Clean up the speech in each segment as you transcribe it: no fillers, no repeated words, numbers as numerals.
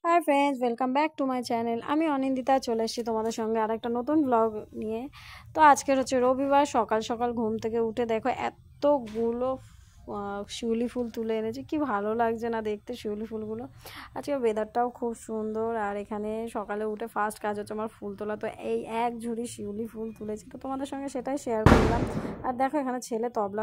Hi friends, welcome back to my channel. আমি অনিন্দিতা চলে এসেছি তোমাদের সঙ্গে আরেকটা নতুন ব্লগ নিয়ে। তো আজকের হচ্ছে রবিবার, সকাল সকাল ঘুম থেকে উঠে দেখো এতগুলো শিউলি ফুল তুলে এনেছি। কি ভালো লাগছে না দেখতে শিউলি ফুলগুলো। আজকে ওয়েদারটাও খুব সুন্দর, আর এখানে সকালে উঠে ফার্স্ট কাজ হচ্ছে আমার ফুল তোলা। তো এই এক ঝুড়ি শিউলি ফুল তুলেছি, তো তোমাদের সঙ্গে সেটাই শেয়ার করলাম। আর দেখো এখানে ছেলে তবলা।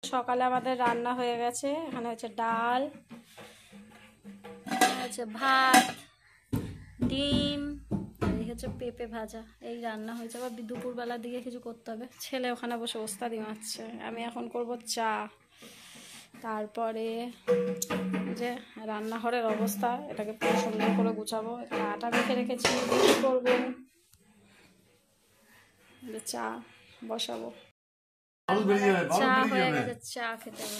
সকালে আমাদের রান্না হয়ে গেছে। এখানে হচ্ছে ডাল, হচ্ছে ভাত, ডিম, এই হচ্ছে পেঁপে ভাজা। এই রান্না হয়েছে। আবার দুপুরবেলার দিকে কিছু করতে হবে। ছেলে ওখানে বসে ওস্তাদি মারছে, আমি এখন করব চা। তারপরে যে রান্নাঘরের অবস্থা, এটাকে পুরো সুন্দর করে গুছাবো। আটা মেখে রেখেছি, রুটি করবো, চা বসাবো। চা হয়ে গেছে, চা খেতে হবে।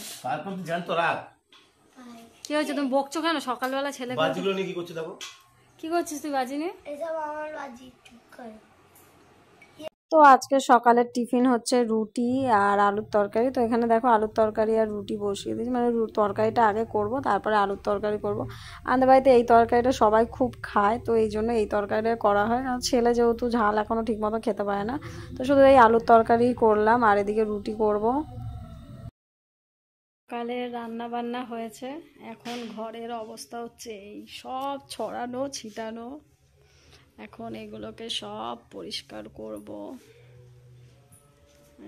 কি হয়েছে, তুমি বকছো কেন সকালবেলা? ছেলে বাজিগুলো নিয়ে কি করছিস? দেখো কি করছিস তুই বাজি নিয়ে। তো আজকে সকালের টিফিন হচ্ছে রুটি আর আলুর তরকারি। তো এখানে দেখো আলুর তরকারি আর রুটি বসিয়ে দিয়েছি, মানে তরকারিটা আগে করব, তারপরে আলুর তরকারি করব। আমাদের বাড়িতে এই তরকারিটা সবাই খুব খায়, তো এই জন্য এই তরকারিটা করা হয়। কারণ ছেলে যেহেতু ঝাল এখনও ঠিকমতো খেতে পারে না, তো শুধু এই আলুর তরকারি করলাম, আর এদিকে রুটি করব। সকালে রান্না বান্না হয়েছে, এখন ঘরের অবস্থা হচ্ছে এই সব ছড়ানো ছিটানো। এখন এগুলোকে সব পরিষ্কার করব।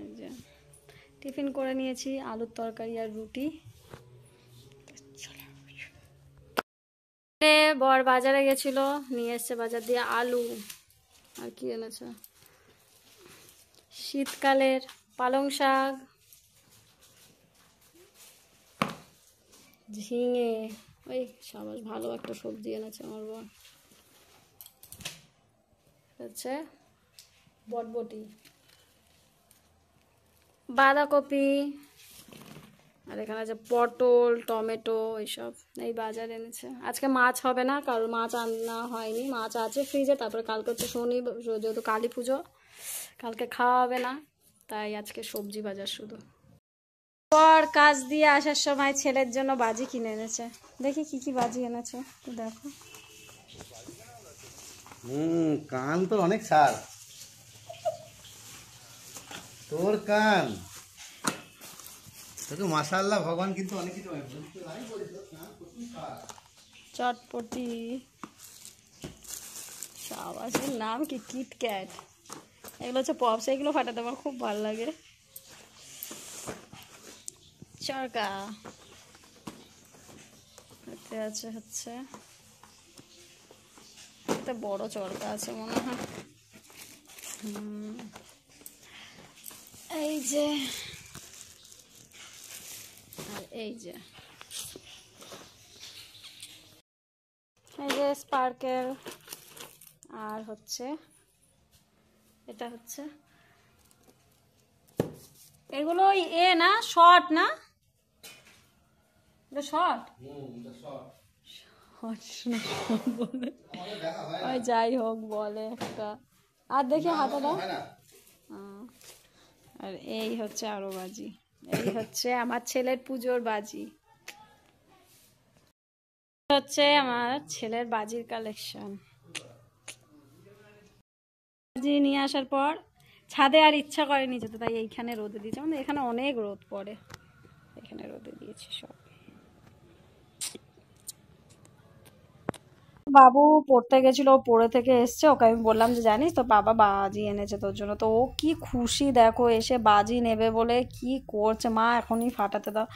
এই যে টিফিন করে নিয়েছি, আলুর তরকারি আর রুটি। বর বাজারে গেছিল, নিয়ে এসছে বাজার দিয়ে আলু, আর কি এনেছে শীতকালের পালং শাক, ঝিঙে, ওই সবাই ভালো একটা সবজি এনেছে আমার বর। হচ্ছে বটবটি, বাঁধাকপি, আর এখানে আছে পটল, টমেটো, এইসব এই বাজার এনেছে। আজকে মাছ হবে না, কারণ মাছ আনা হয়নি। মাছ আছে ফ্রিজে। তারপরে কালকে হচ্ছে শনি, যেহেতু কালী পুজো, কালকে খাওয়া হবে না, তাই আজকে সবজি বাজার শুধু। পর কাজ দিয়ে আসার সময় ছেলের জন্য বাজি কিনে এনেছে। দেখি কি কি বাজি এনেছে, তো দেখো। কান তো অনেক ছাড়, তোর কান তো মাশাআল্লাহ, ভগবান কিন্তু অনেক কিছু চটপটি, সাবাসের নাম কি, কিটক্যাট, এগুলো হচ্ছে পপস। এগুলো ফাটাতে আমার খুব ভালো লাগে। চরকা আছে, হচ্ছে একটা বড় চরকা আছে মনে হয়। এই যে, আর এই যে স্পার্কেল, আর হচ্ছে এটা হচ্ছে, এগুলো এ না শর্ট, না এটা শর্ট, বলে ওই যাই হোক বলে একটা। আর দেখি হাতে দাও। আর এই হচ্ছে আরো বাজি। এই হচ্ছে আমার ছেলের পুজোর বাজি, হচ্ছে আমার ছেলের বাজির কালেকশন। বাজি নিয়ে আসার পর ছাদে আর ইচ্ছা করেনি যেতে, তাই এইখানে রোদে দিয়েছে। আমাদের এখানে অনেক রোদ পড়ে, এখানে রোদে দিয়েছি সব। বাবু পড়তে গেছিল, ও পড়ে থেকে এসছে। ওকে আমি বললাম যে জানিস তো বাবা বাজি এনেছে তোর জন্য। তো ও কি খুশি দেখো, এসে বাজি নেবে বলে কি করছে, মা এখনই ফাটাতে দাও।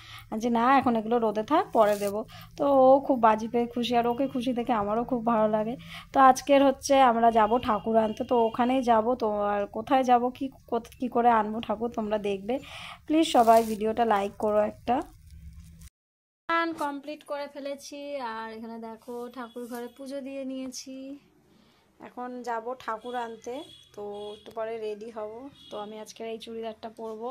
যে না, এখন এগুলো রোদে থাক, পরে দেবো। তো ও খুব বাজি পেয়ে খুশি, আর ওকে খুশি দেখে আমারও খুব ভালো লাগে। তো আজকের হচ্ছে আমরা যাব ঠাকুর আনতে, তো ওখানেই যাব। তো আর কোথায় যাব, কি করে আনবো ঠাকুর তোমরা দেখবে। প্লিজ সবাই ভিডিওটা লাইক করো একটা। স্নান কমপ্লিট করে ফেলেছি আর এখানে দেখো ঠাকুর ঘরে পুজো দিয়ে নিয়েছি। এখন যাব ঠাকুর আনতে, তো একটু পরে রেডি হব। তো আমি আজকের এই চুড়িদারটা পরবো,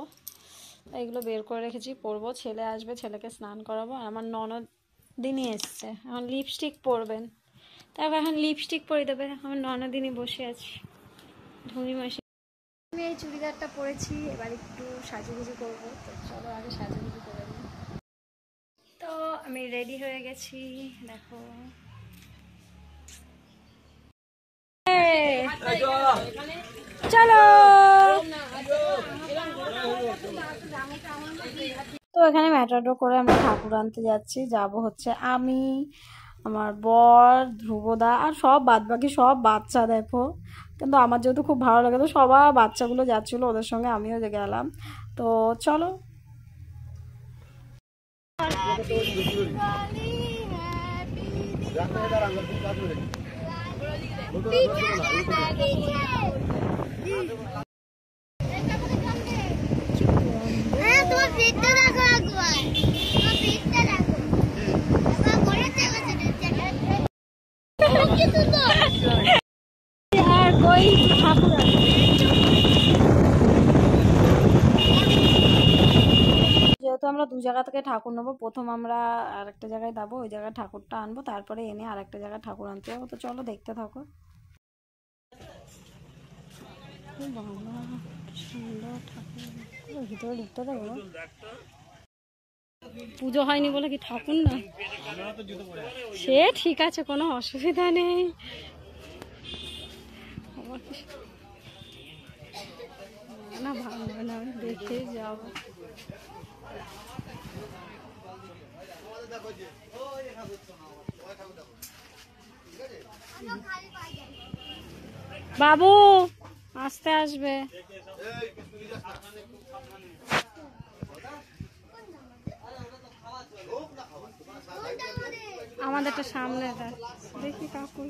এইগুলো বের করে রেখেছি, পরবো। ছেলে আসবে, ছেলেকে স্নান করাবো। আর আমার ননদিনী এসছে, এখন লিপস্টিক পরবেন, তারপর এখন লিপস্টিক পরে দেবে। আমার ননদিনী বসে আছি, ঢুঙি মাসি। আমি এই চুড়িদারটা পরেছি, এবার একটু সাজুগুজু করবো। তো চলো আগে সাজুগুজু করে নিই। তো আমি রেডি হয়ে গেছি, দেখো। চলো, তো এখানে ম্যাটাডো করে আমরা ঠাকুর আনতে যাচ্ছি। যাব হচ্ছে আমি, আমার বর, ধ্রুবদা আর সব বাদবাকি সব বাচ্চা। দেখো, কিন্তু আমার যেহেতু খুব ভালো লাগে, তো সবার বাচ্চাগুলো যাচ্ছিলো, ওদের সঙ্গে আমিও গেলাম। তো চলো। যেহেতু আমরা দু জায়গা থেকে ঠাকুর নেবো, প্রথম আমরা আরেকটা জায়গায় যাবো, ওই জায়গায় ঠাকুরটা আনবো, তারপরে এনে আরেকটা জায়গায় ঠাকুর আনতে যাবো। তো চলো দেখতে থাকো। সুন্দর ঠাকুর, ভিতরে ঢুকতে দেবো। পুজো হয়নি বলে কি ঠাকুর না? সে ঠিক আছে, কোনো অসুবিধা নেই। না ভালো না, দেখে যাবো। বাবু আসতে আসবে। আমাদেরটা সামনে দেখি কাকু।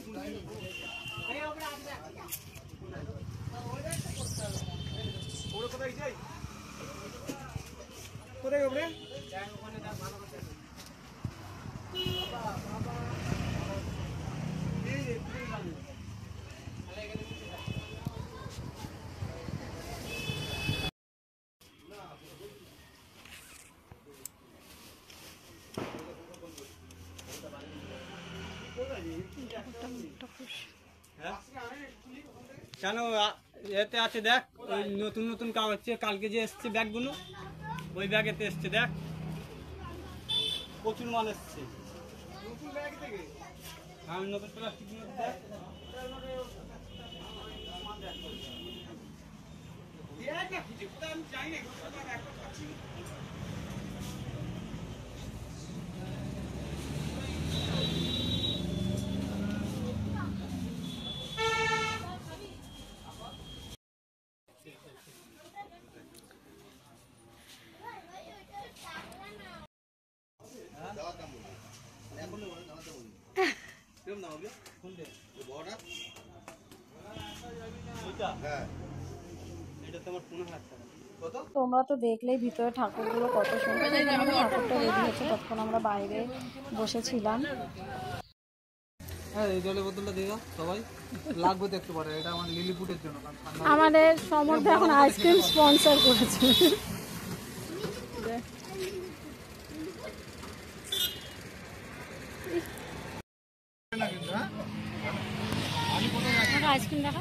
কেন এতে আছে দেখ, ওই নতুন নতুন কাগজ কালকে যে এসছে ব্যাগগুলো, ওই ব্যাগেতে এসছে দেখ, প্রচুর মাল এসছে। আমি নতুন প্লাস্টিক দেখ, আমি চাই না। তোমরা তো দেখলেই ভিতরে ঠাকুরগুলো কত সুন্দর। ঠাকুরটা রেডি হচ্ছে, ততক্ষণ আমরা বাইরে বসেছিলাম। হ্যাঁ, এই জলের বোতলটা দিয়ে দাও সবাই, লাগবে দেখতে পারে। এটা আমার লিলিপুটের জন্য। আমাদের সমর্থ এখন আইসক্রিম স্পন্সর করেছে। আইসক্রিম দেখা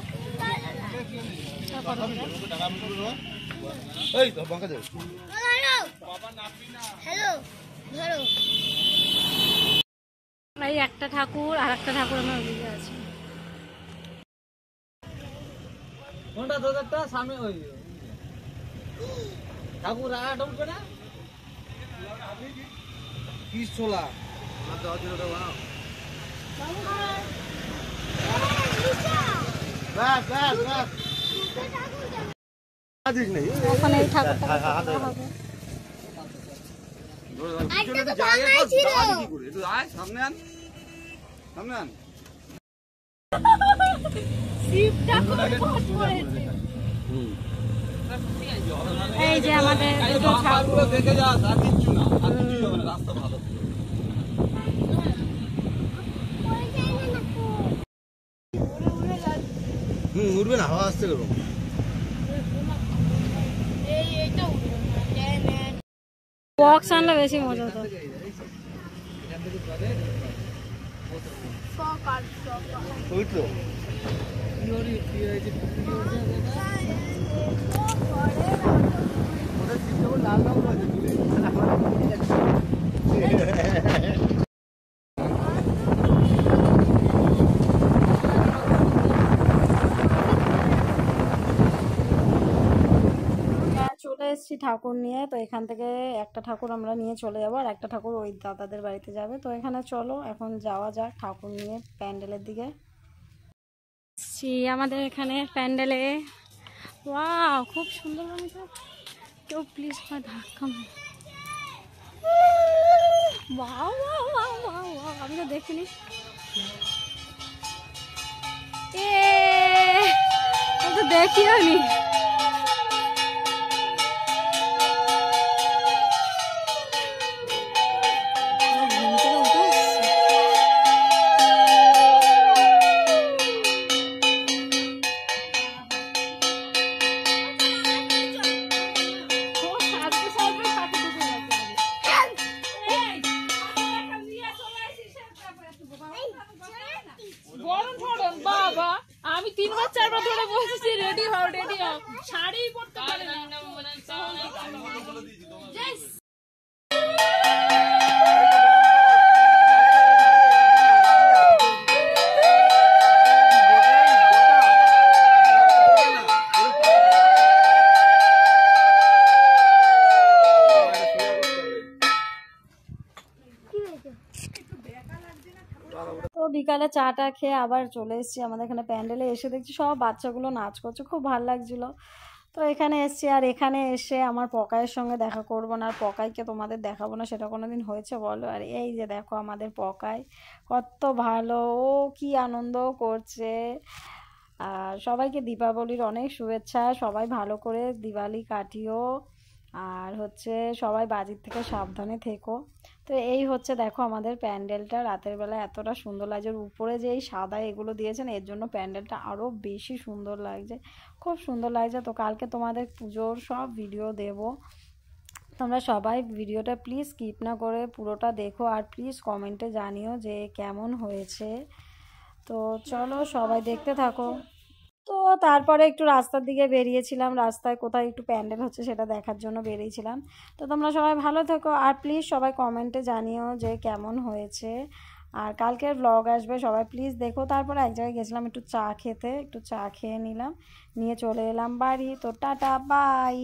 এই তো বাঁকা যাবে। এই একটা ঠাকুর আর একটা ঠাকুর আমার ওদিকে আছে। কোনটা তোদেরটা? সামনে ওই ঠাকুর আটা উঠবে না, কি ছোলা আর দেওয়ার জন্য ওটা বানাও। ব্যাস ব্যাস ব্যাস, ওখানে এই ঠাকুরটা হবে। সামনে আন, সামনে আন। এই যে আমাদের দুটো ঠাকুর। দেখে যা, আর কিচ্ছু না, আর কিচ্ছু হবে না, রাস্তা ভালো। উঠবে না, হাওয়া আসছে কেন? বক্স আনলে বেশি মজা হতো। ওই তো লাল রঙ চলে এসেছি ঠাকুর নিয়ে। তো এখান থেকে একটা ঠাকুর আমরা নিয়ে চলে যাবো, আর একটা ঠাকুর ওই দাদাদের বাড়িতে যাবে। তো এখানে চলো এখন যাওয়া যাক ঠাকুর নিয়ে প্যান্ডেলের দিকে। আমাদের এখানে প্যান্ডেলে ওয়াও খুব সুন্দর লাগছে। কেউ প্লিজ আমার ধাক্কা আমি তো দেখিনি। আমি তো দেখিও নি। বাবা আমি 3বার 4বার ধরে বসেছি রেডি হও শাড়ি পরতে পারে না। তো বিকালে চাটা খেয়ে আবার চলে এসেছি আমাদের এখানে প্যান্ডেলে। এসে দেখছি সব বাচ্চাগুলো নাচ করছে, খুব ভালো লাগছিলো। তো এখানে এসেছি, আর এখানে এসে আমার পকাইয়ের সঙ্গে দেখা করবো না, আর পকাইকে তোমাদের দেখাবো না, সেটা কোনো দিন হয়েছে বলো? আর এই যে দেখো আমাদের পকাই কত ভালো, ও কি আনন্দ করছে। আর সবাইকে দীপাবলির অনেক শুভেচ্ছা, সবাই ভালো করে দিওয়ালি কাটিও, আর হচ্ছে সবাই বাজির থেকে সাবধানে থেকো। তো এই হচ্ছে দেখো আমাদের প্যান্ডেলটা রাতের বেলা এতটা সুন্দর লাগছে। উপরে যে এই সাদা এগুলো দিয়েছেন এর জন্য প্যান্ডেলটা আরও বেশি সুন্দর লাগছে, খুব সুন্দর লাগছে। তো কালকে তোমাদের পুজোর সব ভিডিও দেব, তোমরা সবাই ভিডিওটা প্লিজ স্কিপ না করে পুরোটা দেখো, আর প্লিজ কমেন্টে জানিও যে কেমন হয়েছে। তো চলো সবাই দেখতে থাকো। তো তারপরে একটু রাস্তার দিকে বেরিয়েছিলাম, রাস্তায় কোথায় একটু প্যান্ডেল হচ্ছে সেটা দেখার জন্য বেরিয়েছিলাম। তো তোমরা সবাই ভালো থেকো, আর প্লিজ সবাই কমেন্টে জানিও যে কেমন হয়েছে। আর কালকের ব্লগ আসবে, সবাই প্লিজ দেখো। তারপরে এক জায়গায় গেছিলাম একটু চা খেতে, একটু চা খেয়ে নিলাম, নিয়ে চলে এলাম বাড়ি। তো টাটা বাই।